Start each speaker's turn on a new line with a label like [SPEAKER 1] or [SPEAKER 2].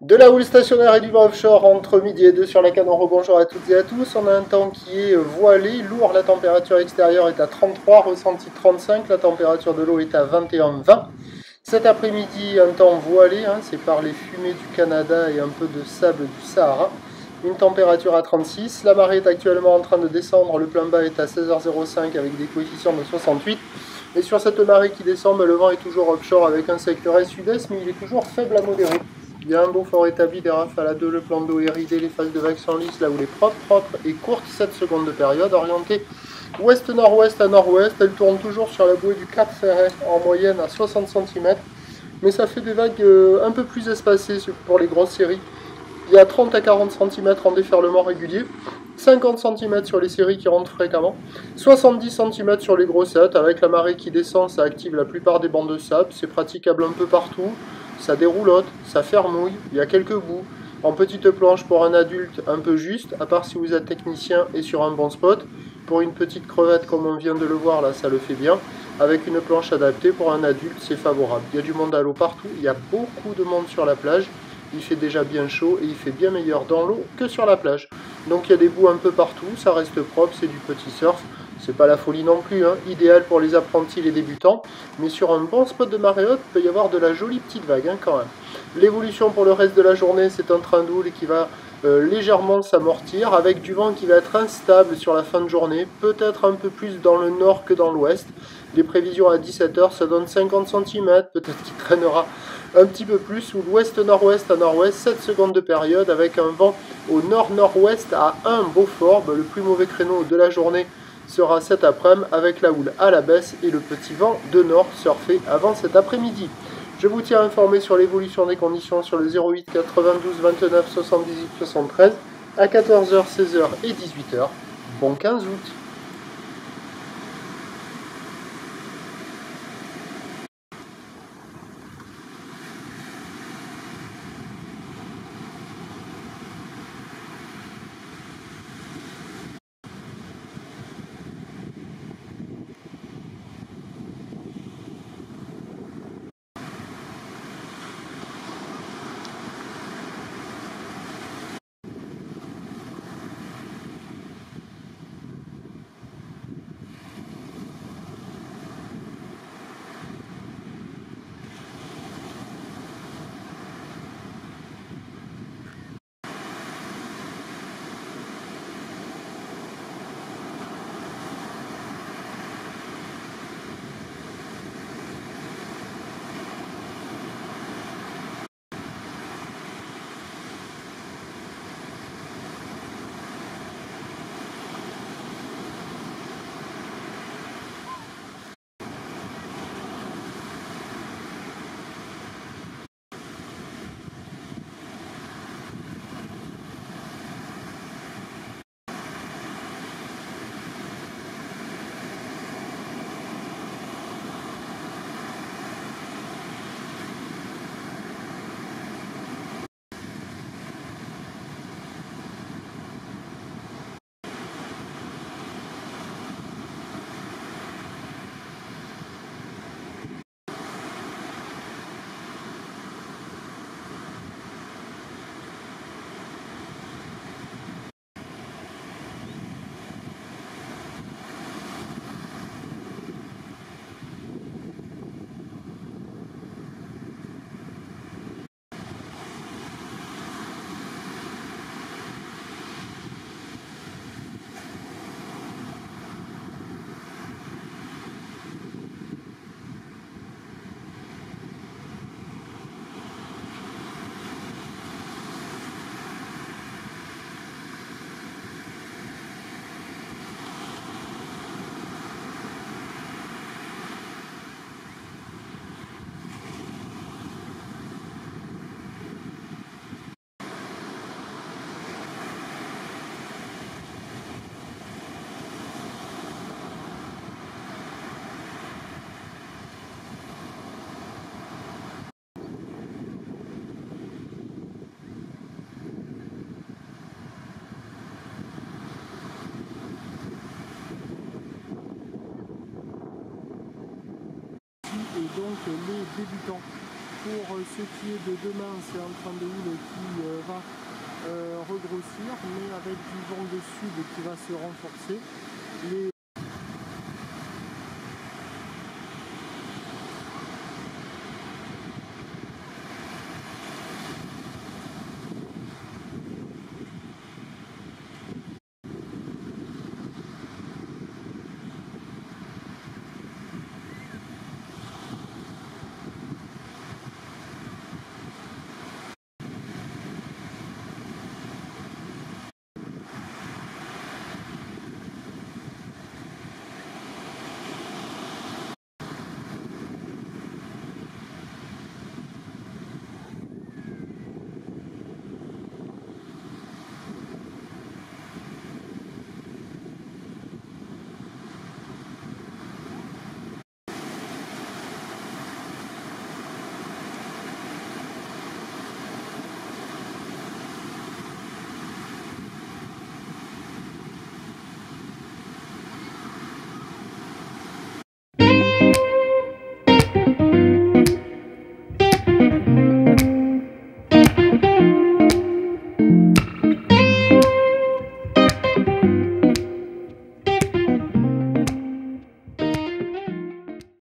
[SPEAKER 1] De la houle stationnaire et du vent offshore entre midi et 2 sur la Canon. Rebonjour à toutes et à tous. On a un temps qui est voilé, lourd. La température extérieure est à 33, ressenti 35. La température de l'eau est à 21,20. Cet après-midi, un temps voilé, c'est par les fumées du Canada et un peu de sable du Sahara. Une température à 36. La marée est actuellement en train de descendre. Le plein bas est à 16h05 avec des coefficients de 68. Et sur cette marée qui descend, le vent est toujours offshore avec un secteur est-sud-est, mais il est toujours faible à modéré. Il y a un beau fort établi des rafales à 2, le plan d'eau est ridé, les phases de vagues sont lisses, là où les propres et courtes 7 secondes de période, orientée ouest-nord-ouest à nord-ouest. Elle tourne toujours sur la bouée du Cap Ferret en moyenne à 60 cm, mais ça fait des vagues un peu plus espacées pour les grosses séries. Il y a 30 à 40 cm en déferlement régulier, 50 cm sur les séries qui rentrent fréquemment, 70 cm sur les grossettes. Avec la marée qui descend, ça active la plupart des bancs de sable, c'est praticable un peu partout, ça déroulote, ça fermouille, il y a quelques bouts. En petite planche pour un adulte, un peu juste, à part si vous êtes technicien et sur un bon spot. Pour une petite crevette comme on vient de le voir là, ça le fait bien. Avec une planche adaptée pour un adulte, c'est favorable. Il y a du monde à l'eau partout, il y a beaucoup de monde sur la plage. Il fait déjà bien chaud et il fait bien meilleur dans l'eau que sur la plage. Donc il y a des bouts un peu partout, ça reste propre, c'est du petit surf. C'est pas la folie non plus, idéal pour les apprentis et les débutants. Mais sur un bon spot de marée haute, il peut y avoir de la jolie petite vague quand même. L'évolution pour le reste de la journée, c'est un train d'houle qui va légèrement s'amortir avec du vent qui va être instable sur la fin de journée, peut-être un peu plus dans le nord que dans l'ouest. Les prévisions à 17h, ça donne 50 cm, peut-être qu'il traînera un petit peu plus, ou l'ouest-nord-ouest à nord-ouest, 7 secondes de période, avec un vent au nord-nord-ouest à 1 Beaufort. Le plus mauvais créneau de la journée sera cet après-midi, avec la houle à la baisse et le petit vent de nord surfé avant cet après-midi. Je vous tiens informé sur l'évolution des conditions sur le 08 92 29 78 73 à 14h, 16h et 18h. Bon 15 août. Et donc les débutants pour ce qui est de demain, c'est un train de houle qui va regrossir, mais avec du vent de sud qui va se renforcer. Les